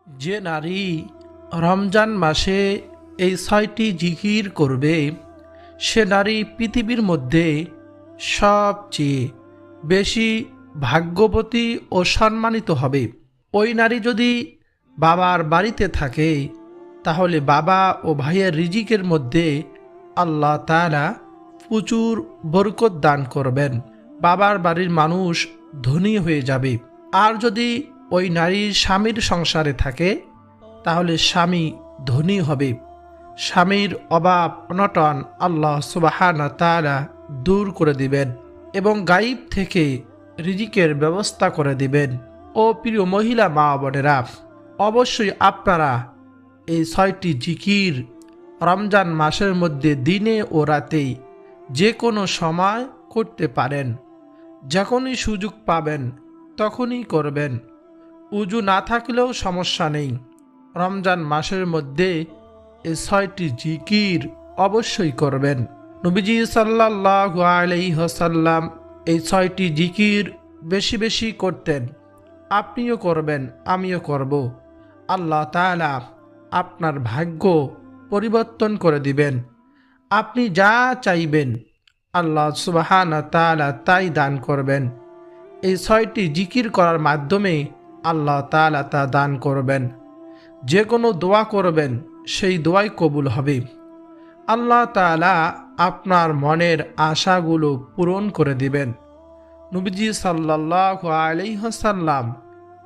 যে নারী রমজান মাসে এই ৬টি জিকির করবে সে নারী পৃথিবীর মধ্যে সবচেয়ে বেশি ভাগ্যবতী ও সম্মানিত হবে। ওই নারী যদি বাবার বাড়িতে থাকে তাহলে বাবা ও ভাইয়ের রিজিকের মধ্যে আল্লাহ তাআলা প্রচুর বরকত দান করবেন। বাবার বাড়ির মানুষ ধনী হয়ে যাবে। আর যদি ওই নারীর স্বামীর সংসারে থাকে তাহলে স্বামী ধনী হবে। স্বামীর অভাব অনটন আল্লাহ সুবহানাহু ওয়া তাআলা দূর করে দিবেন এবং গায়েব থেকে রিজিকের ব্যবস্থা করে দিবেন। ও প্রিয় মহিলা মা বোনেরা, অবশ্যই আপনারা এই ৬টি জিকির রমজান মাসের মধ্যে দিনে ও রাতে যে কোনো সময় করতে পারেন। যখনই সুযোগ পাবেন তখনই করবেন। উজু না থাকলেও সমস্যা নেই। রমজান মাসের মধ্যে এই ৬টি জিকির অবশ্যই করবেন। নবীজি সাল্লাল্লাহু আলাইহি ওয়াসাল্লাম এই ৬টি জিকির বেশি বেশি করতেন। আপনিও করবেন, আমিও করব। আল্লাহ তাআলা আপনার ভাগ্য পরিবর্তন করে দিবেন। আপনি যা চাইবেন আল্লাহ সুবহানাহু ওয়া তাআলা তাই দান করবেন। এই ৬টি জিকির করার মাধ্যমে আল্লাহ তাআলা তা দান করবেন। যে কোনো দোয়া করবেন সেই দোয়াই কবুল হবে। আল্লাহ তাআলা আপনার মনের আশাগুলো পূরণ করে দিবেন। নবীজি সাল্লাল্লাহু আলাইহি ওয়াসাল্লাম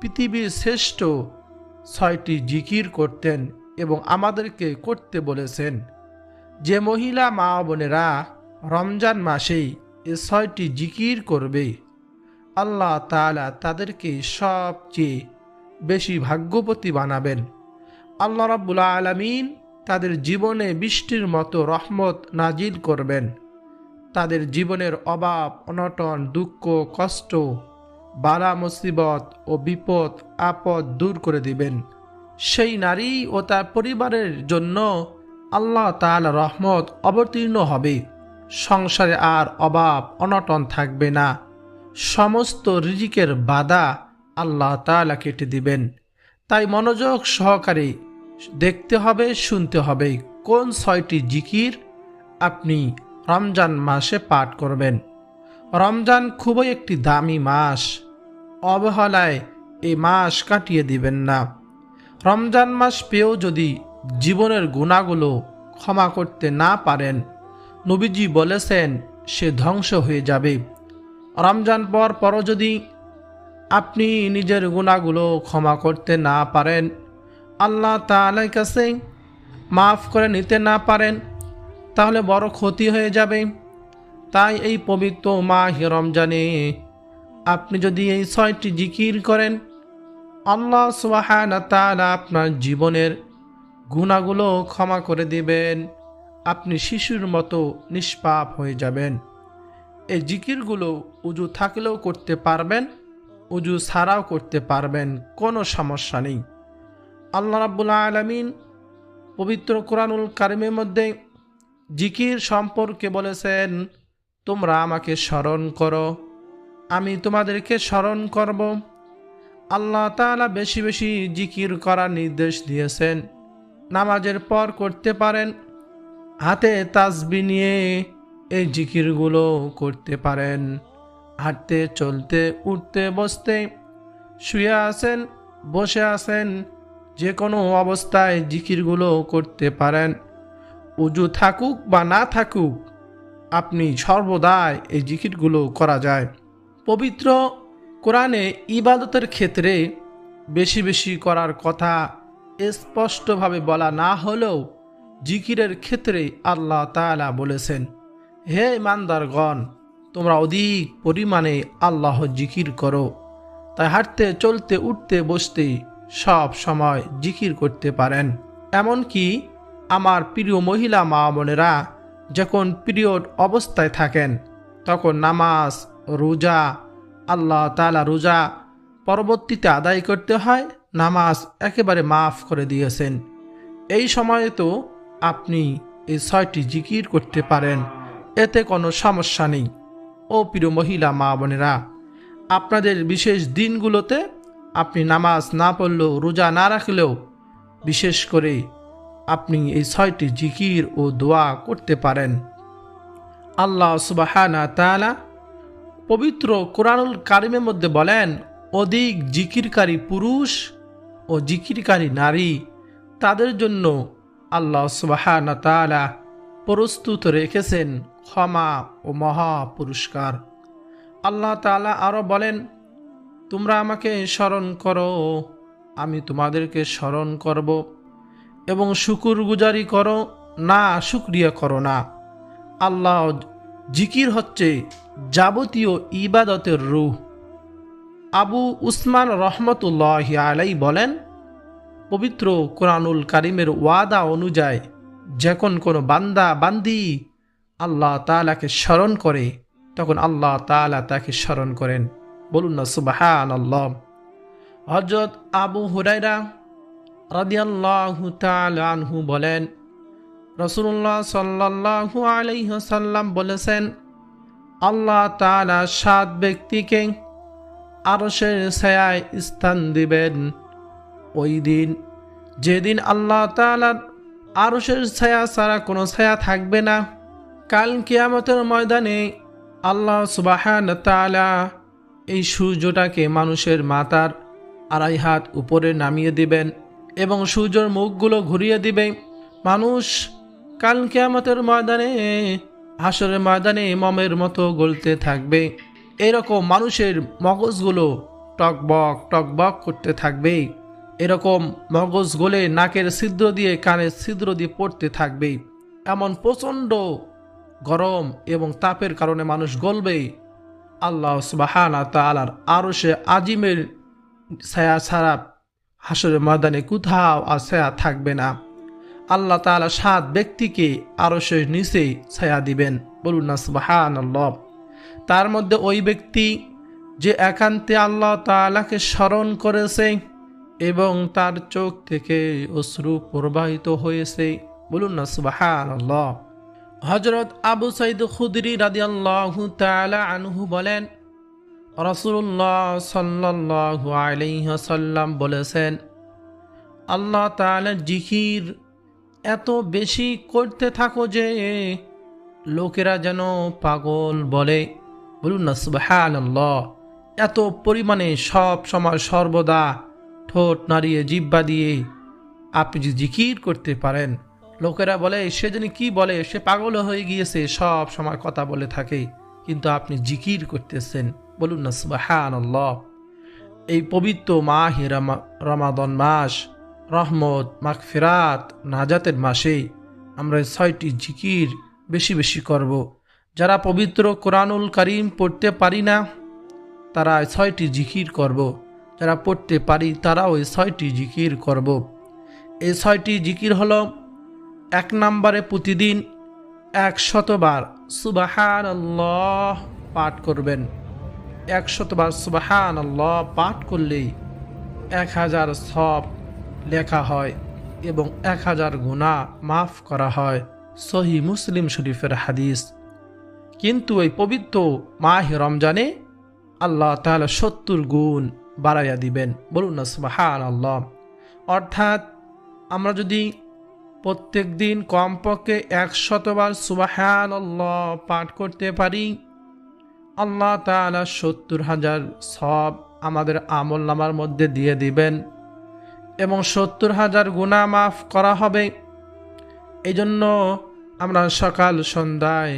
পৃথিবীর শ্রেষ্ঠ ৬টি জিকির করতেন এবং আমাদেরকে করতে বলেছেন। যে মহিলা মা বোনেরা রমজান মাসেই এই ৬টি জিকির করবে আল্লাহ তাআলা তাদেরকে সবচেয়ে বেশি ভাগ্যবতী বানাবেন। আল্লাহ রাব্বুল আলামিন তাদের জীবনে বৃষ্টির মতো রহমত নাজিল করবেন। তাদের জীবনের অভাব অনটন দুঃখ কষ্ট বালা মুসিবত ও বিপদ আপদ দূর করে দিবেন। সেই নারী ও তার পরিবারের জন্য আল্লাহ তাআলা রহমত অবতীর্ণ হবে। সংসারে আর অভাব অনটন থাকবে না। সমস্ত রিজিকের বাধা আল্লাহ তাআলা কেটে দিবেন। তাই মনোযোগ সহকারে দেখতে হবে, শুনতে হবে কোন ৬টি জিকির আপনি রমজান মাসে পাঠ করবেন। রমজান খুবই একটি দামি মাস। অবহেলায় এই মাস কাটিয়ে দিবেন না। রমজান মাস পেয়েও যদি জীবনের গুনাহগুলো ক্ষমা করতে না পারেন, নবীজি বলেছেন সে ধ্বংস হয়ে যাবে। রমজান পরও যদি আপনি নিজের গুনাহগুলো ক্ষমা করতে না পারেন, আল্লাহ তাআলার কাছে মাফ করে নিতে না পারেন, তাহলে বড় ক্ষতি হয়ে যাবে। তাই এই পবিত্র মাহে রমজানে আপনি যদি এই ৬টি জিকির করেন আল্লাহ সুবহানাহু ওয়া তাআলা আপনার জীবনের গুনাহগুলো ক্ষমা করে দিবেন। আপনি শিশুর মতো নিষ্পাপ হয়ে যাবেন। এই জিকিরগুলো উজু থাকলেও করতে পারবেন, উজু ছাড়াও করতে পারবেন, কোনো সমস্যা নেই। আল্লাহ রাব্বুল আলামিন পবিত্র কোরআনুল কারিমের মধ্যে জিকির সম্পর্কে বলেছেন, তোমরা আমাকে স্মরণ করো, আমি তোমাদেরকে স্মরণ করব। আল্লাহ তাআলা বেশি বেশি জিকির করার নির্দেশ দিয়েছেন। নামাজের পর করতে পারেন। হাতে তাসবিহ নিয়ে এই জিকিরগুলো করতে পারেন। হাঁটতে চলতে উঠতে বসতে শুয়ে আছেন বসে আছেন যে কোনো অবস্থায় জিকিরগুলো করতে পারেন। উজু থাকুক বা না থাকুক আপনি সর্বদাই এই জিকিরগুলো করা যায়। পবিত্র কোরআনে ইবাদতের ক্ষেত্রে বেশি বেশি করার কথা স্পষ্টভাবে বলা না হলেও জিকিরের ক্ষেত্রে আল্লাহ তাআলা বলেছেন, হে ইমানদারগণ, তোমরা অধিক পরিমাণে আল্লাহ জিকির করো। তাই হাঁটতে চলতে উঠতে বসতে সব সময় জিকির করতে পারেন। এমনকি আমার প্রিয় মহিলা মা বোনেরা যখন পিরিয়ড অবস্থায় থাকেন তখন নামাজ রোজা আল্লাহ তাআলা রোজা পরবর্তীতে আদায় করতে হয়, নামাজ একেবারে মাফ করে দিয়েছেন। এই সময়ে তো আপনি এই ৬টি জিকির করতে পারেন, এতে কোনো সমস্যা নেই। ও প্রিয় মহিলা মা বোনেরা, আপনাদের বিশেষ দিনগুলোতে আপনি নামাজ না পড়লেও, রোজা না রাখলেও, বিশেষ করে আপনি এই 6টি জিকির ও দোয়া করতে পারেন। আল্লাহ সুবহানাহু ওয়া তাআলা পবিত্র কোরআনুল কারিমের মধ্যে বলেন, অধিক জিকিরকারী পুরুষ ও জিকিরকারী নারী, তাদের জন্য আল্লাহ সুবহানাহু ওয়া তাআলা প্রস্তুত রেখেছেন ক্ষমা ও মহা পুরস্কার। আল্লাহ তাআলা আরও বলেন, তোমরা আমাকে স্মরণ করো, আমি তোমাদেরকে স্মরণ করব, এবং শুকরগুজারি করো না, শুকরিয়া করো না। আল্লাহ জিকির হচ্ছে যাবতীয় ইবাদতের রূহ। আবু উসমান রহমতুল্লাহি আলাইহি বলেন, পবিত্র কোরআনুল কারিমের ওয়াদা অনুযায়ী যখন কোনো বান্দা বান্দি আল্লাহ তাআলাকে স্মরণ করে, তখন আল্লাহ তাআলা তাকে স্মরণ করেন। বলুন না সুবহানাল্লাহ। হযরত আবু হুরায়রা রাদিয়াল্লাহু তাআলা আনহু বলেন, রাসূলুল্লাহ সাল্লাল্লাহু আলাইহি ওয়াসাল্লাম বলেছেন, আল্লাহ তাআলা 7 ব্যক্তিকে আরশের ছায়ায় স্থান দিবেন ওই দিন, যেদিন আল্লাহ তাআলার আরশের ছায়া ছাড়া কোনো ছায়া থাকবে না। কাল কিয়ামতের ময়দানে আল্লাহ সুবহানাহু ওয়া তাআলা এই সূর্যটাকে মানুষের মাথার 2.5 হাত উপরে নামিয়ে দিবেন এবং সূর্যের মুখগুলো ঘুরিয়ে দিবে। মানুষ কাল কিয়ামতের ময়দানে, হাসরের ময়দানে মমের মতো গলতে থাকবে। এরকম মানুষের মগজগুলো টকবক টকবক করতে থাকবে। এরকম মগজ গলে নাকের ছিদ্র দিয়ে, কানের ছিদ্র দিয়ে পড়তে থাকবে। এমন প্রচণ্ড গরম এবং তাপের কারণে মানুষ গলবে। আল্লাহ সুবহানাহু ওয়া তাআলার আরশে আজিমের ছায়া ছাড়া হাসরের ময়দানে কোথাও আর ছায়া থাকবে না। আল্লাহ তাআলা 7 ব্যক্তিকে আরশের নিচে ছায়া দিবেন। বলুন না সুবহানাল্লাহ। তার মধ্যে ওই ব্যক্তি যে একান্তে আল্লাহ তাআলাকে স্মরণ করেছে এবং তার চোখ থেকে অশ্রু প্রবাহিত হয়েছে। বলুন না সুবহানাল্লাহ। হযরত আবু সাঈদ খুদরি রাদিয়াল্লাহু তাআলা আনহু বলেন, রাসূলুল্লাহ সাল্লাল্লাহু আলাইহি ওয়াসাল্লাম বলেছেন, আল্লাহ তাআলার জিকির এত বেশি করতে থাকো যে লোকেরা যেন পাগল বলে। বলুন না সুবহানাল্লাহ। এত পরিমাণে সব সময় সর্বদা ঠোঁট নাড়িয়ে জিহ্বা দিয়ে আপনি যে জিকির করতে পারেন, লোকেরা বলে সে জানি কি বলে, সে পাগল হয়ে গিয়েছে, সব সময় কথা বলে থাকে, কিন্তু আপনি জিকির করতেছেন। বলুন না সুবহানাল্লাহ। এই পবিত্র মাহে রমাদান মাস, রহমত, মাগফিরাত, নাজাতের মাসে আমরা 6টি জিকির বেশি বেশি করব। যারা পবিত্র কোরআনুল কারীম পড়তে পারি না, তারা 6টি জিকির করব। যারা পড়তে পারি তারাও এই 6টি জিকির করব। এই 6টি জিকির হলো, 1 নম্বরে প্রতিদিন 100 বার সুবহানাল্লাহ পাঠ করবেন। 100 বার সুবহানাল্লাহ পাঠ করলেই 1000 সওয়াব লেখা হয় এবং 1000 গুনাহ মাফ করা হয়। সহিহ মুসলিম শরীফের হাদিস। কিন্তু এই পবিত্র মাহে রমজানে আল্লাহ তাআলা 70 গুণ বাড়াইয়া দিবেন। বলুন না সুবহানাল্লাহ। অর্থাৎ আমরা যদি প্রত্যেক দিন কমপক্ষে 100 বার সুবহানাল্লাহ পাঠ করতে পারি, আল্লাহ তাআলা 70,000 সওয়াব আমাদের আমলনামার মধ্যে দিয়ে দিবেন এবং 70,000 গুনাহ মাফ করা হবে। এই জন্য আমরা সকাল সন্ধ্যায়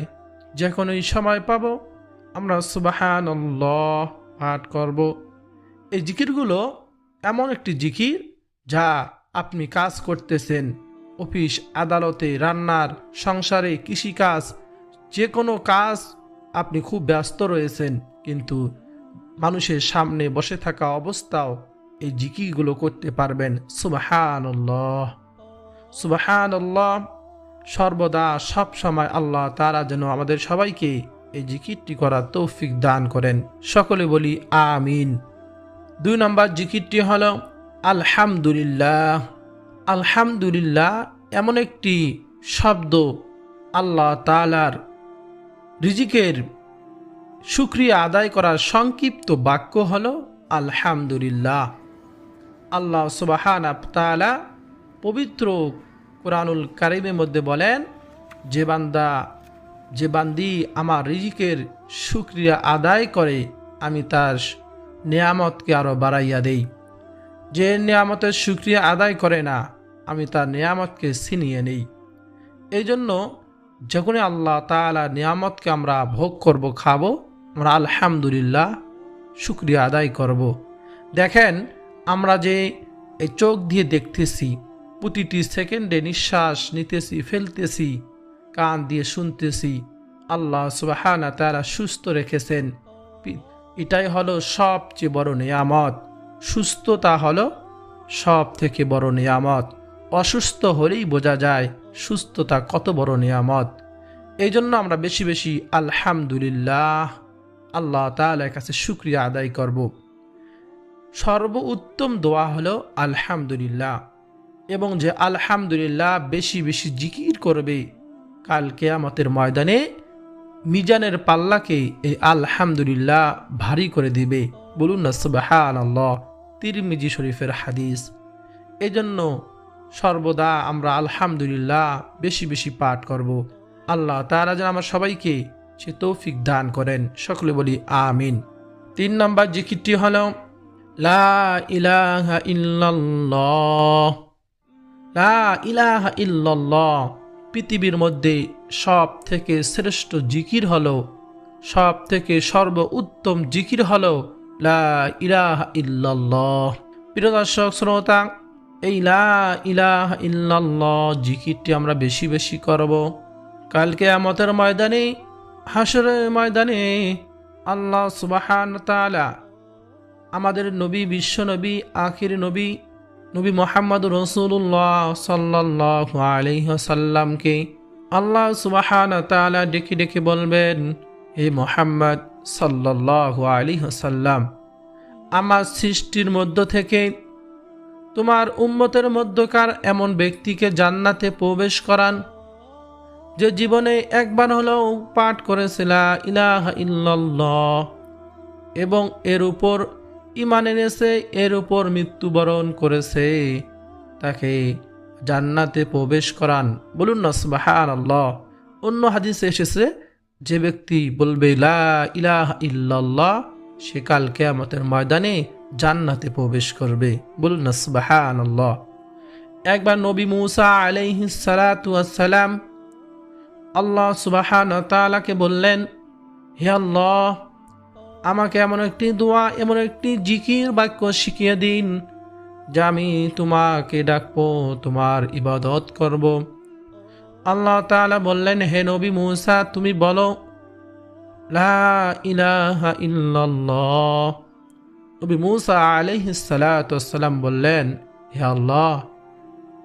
যে কোনো সময় পাবো, আমরা সুবহানাল্লাহ পাঠ করব। এই জিকিরগুলো এমন একটি জিকির যা আপনি কাজ করতেছেন, অফিস আদালতে, রান্নার, সংসারে, কৃষিকাজ, যে কোনো কাজ আপনি খুব ব্যস্ত রয়েছেন, কিন্তু মানুষের সামনে বসে থাকা অবস্থাও এই জিকিরগুলো করতে পারবেন। সুবহানাল্লাহ সুবহানাল্লাহ। সর্বদা সব সময় আল্লাহ তাআলা যেন আমাদের সবাইকে এই জিকিরটি করার তৌফিক দান করেন। সকলে বলি আমিন। 2 নম্বর জিকিরটি হলো আলহামদুলিল্লাহ। আলহামদুলিল্লাহ এমন একটি শব্দ, আল্লাহ তাআলার রিজিকের শুকরিয়া আদায় করার সংক্ষিপ্ত বাক্য হলো আলহামদুলিল্লাহ। আল্লাহ সুবহানাহু ওয়া তাআলা পবিত্র কুরআনুল কারীমের মধ্যে বলেন, যে বান্দি আমার রিজিকের শুকরিয়া আদায় করে আমি তার নিয়ামতকে আরও বাড়াইয়া দেই। যে নিয়ামতের শুকরিয়া আদায় করে না আমি তার নিয়ামতকে ছিনিয়ে নেই। এই জন্য যখনই আল্লাহ তাআলা নিয়ামতকে আমরা ভোগ করব, খাবো, আমরা আলহামদুলিল্লাহ শুকরিয়া আদায় করব। দেখেন, আমরা যে এই চোখ দিয়ে দেখতেছি, প্রতিটি সেকেন্ডে নিঃশ্বাস নিতেছি, ফেলতেছি, কান দিয়ে শুনতেছি, আল্লাহ সুবহানাহু ওয়া তাআলা সুস্থ রেখেছেন। এটাই হলো সবচেয়ে বড় নিয়ামত। সুস্থতা হলো সব থেকে বড় নিয়ামত। অসুস্থ হলেই বোঝা যায় সুস্থতা কত বড় নিয়ামত। এই জন্য আমরা বেশি বেশি আলহামদুলিল্লাহ আল্লাহ তাআলার কাছে শুকরিয়া আদায় করব। সর্বোত্তম দোয়া হলো আলহামদুলিল্লাহ, এবং যে আলহামদুলিল্লাহ বেশি বেশি জিকির করবে, কাল কিয়ামতের ময়দানে মিজানের পাল্লাকে এই আলহামদুলিল্লাহ ভারী করে দিবে। বলুন না সুবহানাল্লাহ। তিরমিজি শরীফের হাদিস। এজন্য সর্বদা আমরা আলহামদুলিল্লাহ বেশি বেশি পাঠ করব। আল্লাহ তাআলা যেন আমার সবাইকে সে তৌফিক দান করেন। সকলে বলি আমিন। 3 নম্বর জিকিরটি হলো লা ইলাহা ইল্লাল্লাহ। লা ইলাহা ইল্লাল্লাহ পৃথিবীর মধ্যে সব থেকে শ্রেষ্ঠ জিকির হলো, সব থেকে সর্বোত্তম জিকির হলো লা ইলাহা ইল্লাল্লাহ। প্রিয় দর্শক শ্রোতা, এই লা ইলাহা ইল্লাল্লাহ জিকিরটি আমরা বেশি বেশি করব। কাল কিয়ামতের ময়দানে, হাসরের ময়দানে আল্লাহ সুবহানাহু ওয়া তাআলা আমাদের নবী, বিশ্ব নবী, আখির নবী, নবী মুহাম্মদুর রাসূলুল্লাহ সাল্লাল্লাহু আলাইহি ওয়াসাল্লামকে আল্লাহ সুবহানাহু ওয়া তাআলা ডেকে ডেকে বলবেন, হে মুহাম্মদ সাল্লাল্লাহু আলাইহি ওয়াসাল্লাম, আমার সৃষ্টির মধ্য থেকে তোমার উম্মতের মধ্যকার এমন ব্যক্তিকে জান্নাতে প্রবেশ করান যে জীবনে একবার হলেও পাঠ করেছে লা ইলাহা ইল্লাল্লাহ এবং এর উপর ঈমান এনেছে, এর উপর মৃত্যুবরণ করেছে, তাকে জান্নাতে প্রবেশ করান। বলুন না সুবহানাল্লাহ। অন্য হাদিসে এসেছে, যে ব্যক্তি বলবে লা ইলাহা ইল্লাল্লাহ সে কাল কিয়ামতের ময়দানে জান্নাতে প্রবেশ করবে। বলুন না সুবহানাল্লাহ। একবার নবী মূসা আলাইহিস সালাতু ওয়াস সালাম আল্লাহ সুবহানাহু ওয়া তাআলাকে বললেন, হে আল্লাহ, আমাকে এমন একটি দোয়া, এমন একটি জিকির বাক্য শিখিয়ে দিন যা আমি তোমাকে ডাকবো, তোমার ইবাদত করব। আল্লাহ তাআলা বললেন, হে নবী মূসা, তুমি বলো লা ইলাহা ইল্লাল্লাহ। নবী মূসা আলাইহিস সালাতু ওয়াস সালাম বললেন, হে আল্লাহ,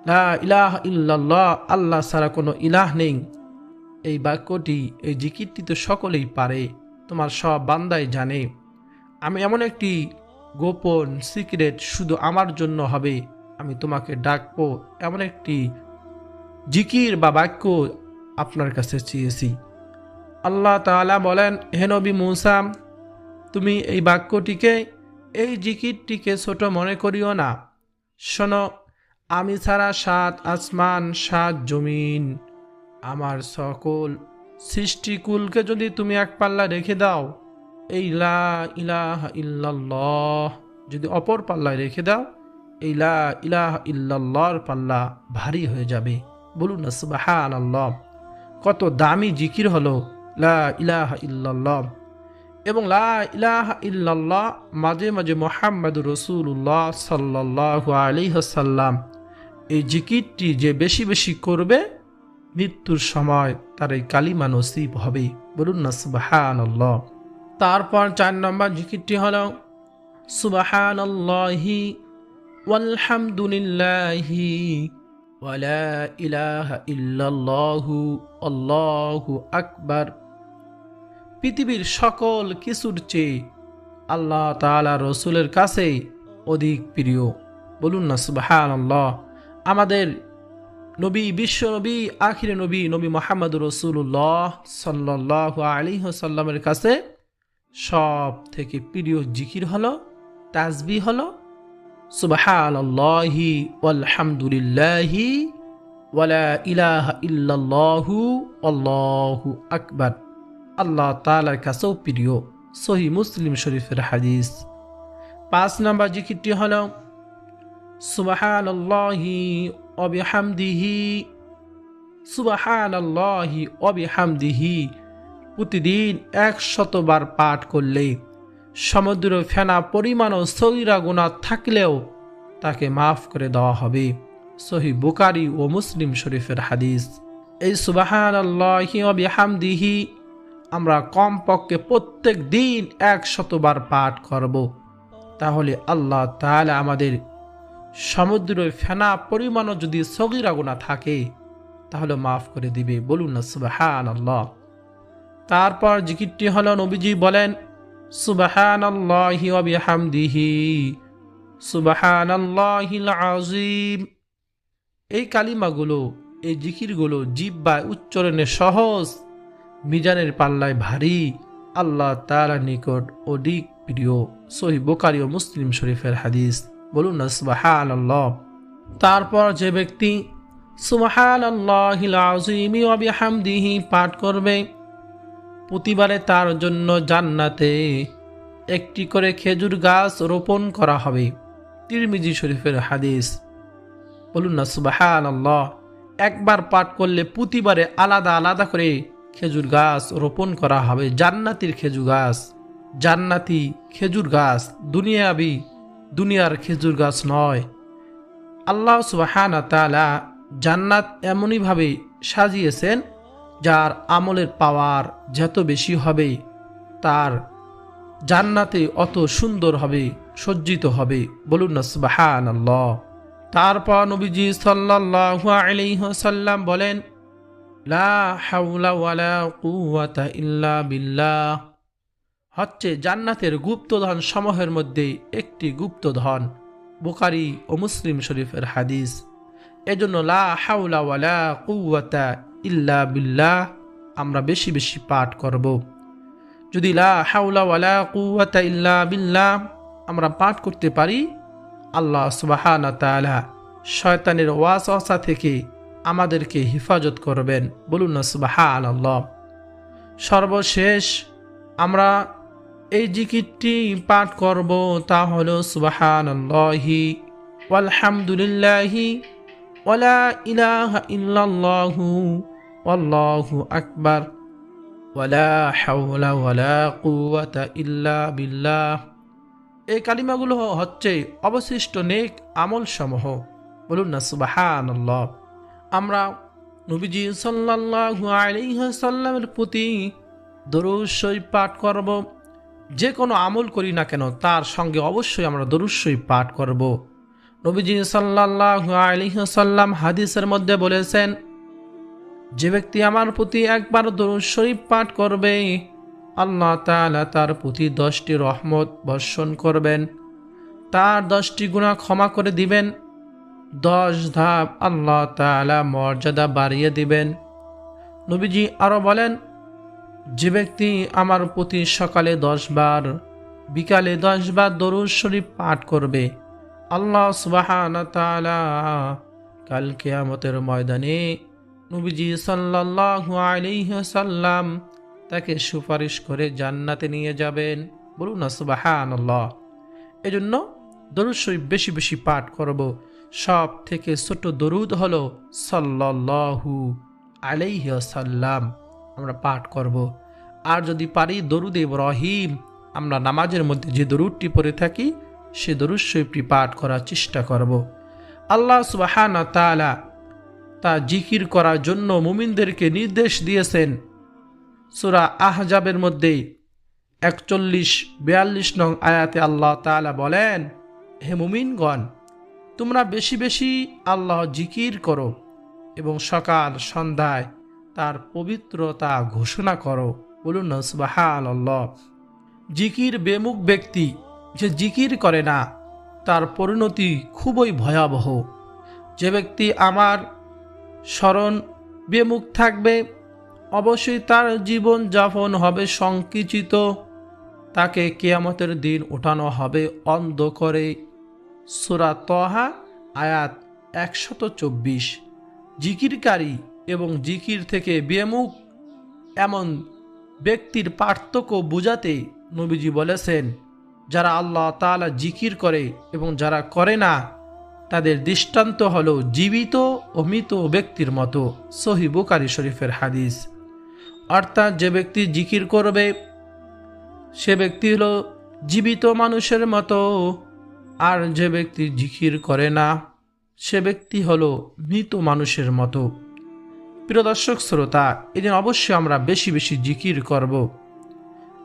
লা ইলাহা ইল্লাল্লাহ, আল্লাহ ছাড়া কোনো ইলাহ নেই। এই বাক্যটি, এই জিকিরটি তো সকলেই পারে, তোমার সব বান্দাই জানে। আমি এমন একটি গোপন সিক্রেট শুধু আমার জন্য হবে, আমি তোমাকে ডাকবো, এমন একটি জিকির বা বাক্য আপনার কাছে চেয়েছি। আল্লাহ তাআলা বলেন, হে নবী মূসা, তুমি এই বাক্যটিকে, এই জিকিরটিকে ছোট মনে করিও না। শোনো, আমি ছাড়া 7 আসমান 7 জমিন, আমার সকল সৃষ্টিকুলকে যদি তুমি এক পাল্লা রেখে দাও, এই লা ইলাহা ইল্লাল্লাহ যদি অপর পাল্লায় রেখে দাও, এই লা ইলাহা ইল্লাল্লাহর পাল্লা ভারী হয়ে যাবে। বলুন না সুবহানাল্লাহ। কত দামি জিকির হলো লা ইলাহা ইল্লাল্লাহ। এবং লা ইলাহা ইল্লাল্লাহ মাঝে মাঝে মুহাম্মদুর রাসূলুল্লাহ সাল্লাল্লাহু আলাইহি ওয়াসাল্লাম এই জিকিরটি যে বেশি বেশি করবে, মৃত্যুর সময় তার এই কালিমা নসিব হবে। বলুন না সুবহানাল্লাহ। তারপর 4 নম্বর জিকিরটি হলো সুবহানাল্লাহি ওয়ালহামদুলিল্লাহি ওয়ালা ইলাহা ইল্লাল্লাহু আল্লাহু আকবার। পৃথিবীর সকল কিছুর চেয়ে আল্লাহ তাআলা রসুলের কাছে অধিক প্রিয়। বলুন না সুবহানাল্লাহ। আমাদের নবী, বিশ্ব নবী, আখির নবী, নবী মুহাম্মদুর রাসূলুল্লাহ সাল্লাল্লাহু আলাইহি ওয়াসাল্লামের কাছে সব থেকে প্রিয় জিকির হলো, তাসবিহ হলো সুবহানাল্লাহি ওয়ালহামদুলিল্লাহি ওয়ালা ইলাহা ইল্লাল্লাহু আল্লাহু আকবার। আল্লাহ তাআলার কাছেও প্রিয়। সহিহ মুসলিম শরীফের হাদিস। 5 নম্বর জিকিরটি হলো সুবহানাল্লাহি ওয়া বিহামদিহি। সুবহানাল্লাহি ওয়া বিহামদিহি প্রতিদিন 100 বার পাঠ করলে সমুদ্র ফেনা পরিমাণও সগীরা গুনাহ থাকলেও তাকে মাফ করে দেওয়া হবে। সহিহ বুখারী ও মুসলিম শরীফের হাদিস। এই সুবহানাল্লাহি ওয়া বিহামদিহি আমরা কমপক্ষে প্রত্যেক দিন 100 বার পাঠ করব। তাহলে আল্লাহ তাআলা আমাদের সমুদ্র ফেনা পরিমাণও যদি সগীরা গুনাহ থাকে তাহলে মাফ করে দিবে। বলুন না সুবহানাল্লাহ। তারপর জিকিরটি হলো নবীজি বলেন সুবহানাল্লাহি ওয়া বিহামদিহি সুবহানাল্লাহিল আযীম। এই কালিমাগুলো, এই জিকিরগুলো জিহ্বায় উচ্চারণে সহজ, মিজানের পাল্লায় ভারী, আল্লাহ তাআলার নিকট অধিক প্রিয়। সহিহ বুখারী ও মুসলিম শরীফের হাদিস। বলুন না সুবহানাল্লাহ। তারপর যে ব্যক্তি সুবহানাল্লাহিল আযীম ওয়া বিহামদিহি পাঠ করবে প্রতিবারে তার জন্য জান্নাতে একটি করে খেজুর গাছ রোপণ করা হবে। তিরমিজি শরীফের হাদিস। বলুন না সুবহানাল্লাহ। একবার পাঠ করলে প্রতিবারে আলাদা আলাদা করে খেজুর গাছ রোপণ করা হবে। জান্নাতের খেজুর গাছ, জান্নাতি খেজুর গাছ, দুনিয়ার খেজুর গাছ নয়। আল্লাহ সুবহানাহু ওয়া তাআলা জান্নাত এমনইভাবে সাজিয়েছেন যার আমলের পাওয়ার যত বেশি হবে তার জান্নাতে অত সুন্দর হবে, সজ্জিত হবে। বলুন না সুবহানাল্লাহ। তারপর নবীজি সাল্লাল্লাহু আলাইহি ওয়াসাল্লাম বলেন লা হাওলা ওয়ালা কুওয়াতা ইল্লা বিল্লাহ হচ্ছে জান্নাতের গুপ্তধন সমূহের মধ্যে একটি গুপ্তধন। বুখারী ও মুসলিম শরীফের হাদিস। এজন্য লা হাওলা ওয়ালা কুওয়াতা ইল্লা বিল্লাহ আমরা বেশি বেশি পাঠ করব। যদি লা হাওলা ওয়ালা কুওয়াতা ইল্লা বিল্লাহ আমরা পাঠ করতে পারি, আল্লাহ সুবহানাহু ওয়া তাআলা শয়তানের ওয়াসওয়াসা থেকে আমাদেরকে হেফাজত করবেন। বলুন না সুবহানাল্লাহ। সর্বশেষ আমরা এই জিকিরটি পাঠ করব, তা হলো সুবহানাল্লাহি ওয়ালহামদুলিল্লাহি ওয়ালা ইলাহা ইল্লাল্লাহু আল্লাহু আকবার ওয়ালা হাওলা ওয়ালা কুওয়াতা ইল্লা বিল্লাহ। এই কালিমাগুলো হচ্ছে অবশিষ্ট নেক আমল সমূহ। বলুন না সুবহানাল্লাহ। আমরা নবীজি সাল্লাল্লাহু আলাইহি ওয়াসাল্লামের প্রতি দরুদ শরীফ পাঠ করব। যে কোনো আমল করি না কেন তার সঙ্গে অবশ্যই আমরা দরুদ শরীফ পাঠ করব। নবীজি সাল্লাল্লাহু আলাইহি ওয়াসাল্লাম হাদিসের মধ্যে বলেছেন, যে ব্যক্তি আমার প্রতি একবার দরুদ শরীফ পাঠ করবে আল্লাহ তাআলা তার প্রতি 10টি রহমত বর্ষণ করবেন, তার 10টি গুনাহ ক্ষমা করে দিবেন, 10 ধাপ আল্লাহ তাআলা মর্যাদা বাড়িয়ে দিবেন। নবীজি আরো বলেন, যে ব্যক্তি আমার প্রতি সকালে 10 বার, বিকালে 10 বার দরুদ শরীফ পাঠ করবে আল্লাহ সুবহানাহু ওয়া তাআলা কাল কিয়ামতের ময়দানে নবীজি সাল্লাল্লাহু আলাইহি ওয়াসাল্লাম তাকে সুপারিশ করে জান্নাতে নিয়ে যাবেন। বলুন না সুবহানাল্লাহ। এজন্য দরুদ শরীফ বেশি বেশি পাঠ করব। সব থেকে ছোট দরুদ হলো সাল্লাল্লাহু আলাইহি ওয়াসাল্লাম আমরা পাঠ করব। আর যদি পারি দরুদ ইব্রাহিম, আমরা নামাজের মধ্যে যে দরুদটি পড়ে থাকি সে দরুদ শরীফটি পাঠ করার চেষ্টা করব। আল্লাহ সুবহানাহু ওয়া তাআলা তা জিকির করার জন্য মুমিনদেরকে নির্দেশ দিয়েছেন। সূরা আহজাবের মধ্যে 41-42 নং আয়াতে আল্লাহ তাআলা বলেন, হে মুমিনগণ, তোমরা বেশি বেশি আল্লাহ জিকির করো এবং সকাল সন্ধ্যায় তার পবিত্রতা ঘোষণা করো। বলুন না সুবহানাল্লাহ। জিকির বেমুখ ব্যক্তি যে জিকির করে না তার পরিণতি খুবই ভয়াবহ। যে ব্যক্তি আমার স্মরণ বেমুখ থাকবে অবশ্যই তার জীবন যাপন হবে সংকুচিত, তাকে কিয়ামতের দিন উঠানো হবে অন্ধ করে। সূরা তহা আয়াত 124। জিকিরকারী এবং জিকির থেকে বিমুখ এমন ব্যক্তির পার্থক্য বুঝাতে নবীজি বলেছেন, যারা আল্লাহ তাআলা জিকির করে এবং যারা করে না তাদের দৃষ্টান্ত হলো জীবিত ও মৃত ব্যক্তির মতো। সহিহ বুখারী শরীফের হাদিস। অর্থাৎ যে ব্যক্তি জিকির করবে সে ব্যক্তি হলো জীবিত মানুষের মতো, আর যে ব্যক্তি জিকির করে না সে ব্যক্তি হলো মৃত মানুষের মতো। প্রিয় দর্শক শ্রোতা, এদিন অবশ্যই আমরা বেশি বেশি জিকির করব।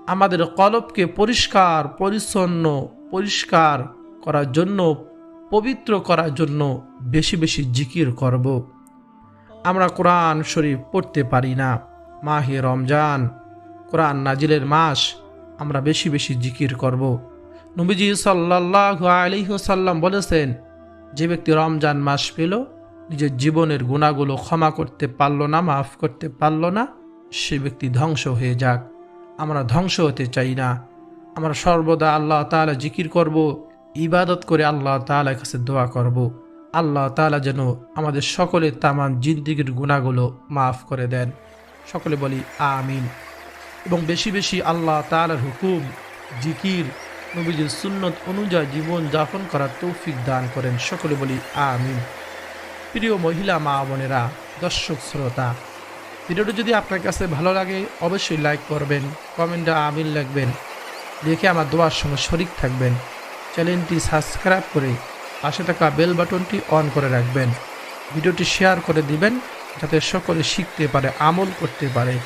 আমাদের কলবকে পরিষ্কার পরিচ্ছন্ন পরিষ্কার করার জন্য, পবিত্র করার জন্য বেশি বেশি জিকির করব। আমরা কোরআন শরীফ পড়তে পারি না, মাহে রমজান কোরআন নাজিলের মাস, আমরা বেশি বেশি জিকির করব। নবীজি সাল্লাল্লাহু আলাইহি ওয়াসাল্লাম বলেছেন, যে ব্যক্তি রমজান মাস পেল, নিজের জীবনের গুনাহগুলো ক্ষমা করতে পারল না, মাফ করতে পারল না, সে ব্যক্তি ধ্বংস হয়ে যাক। আমরা ধ্বংস হতে চাই না। আমরা সর্বদা আল্লাহ তাআলা জিকির করব, ইবাদত করে আল্লাহ তাআলার কাছে দোয়া করব। আল্লাহ তাআলা যেন আমাদের সকলের তামাম জিন্দেগির গুনাহগুলো মাফ করে দেন। সকলে বলি আমিন। এবং বেশি বেশি আল্লাহ তাআলার হুকুম, জিকির, নবীজির সুন্নত অনুযায়ী জীবন যাপন করার তৌফিক দান করেন। সকলে বলি আমিন। প্রিয় মহিলা মা বোনেরা, দর্শক শ্রোতা, ভিডিওটি যদি আপনার কাছে ভালো লাগে অবশ্যই লাইক করবেন, কমেন্টে আমিন লিখবেন, দেখে আমার দোয়ার সঙ্গে শরিক থাকবেন। চ্যানেলটি সাবস্ক্রাইব করে পাশে থাকা বেল বাটনটি অন করে রাখবেন। ভিডিওটি শেয়ার করে দিবেন যাতে সকলে শিখতে পারে, আমল করতে পারে।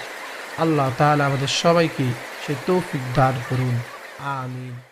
আল্লাহ তাআলা আমাদের সবাইকে সেই তৌফিক দান করুন। আমিন।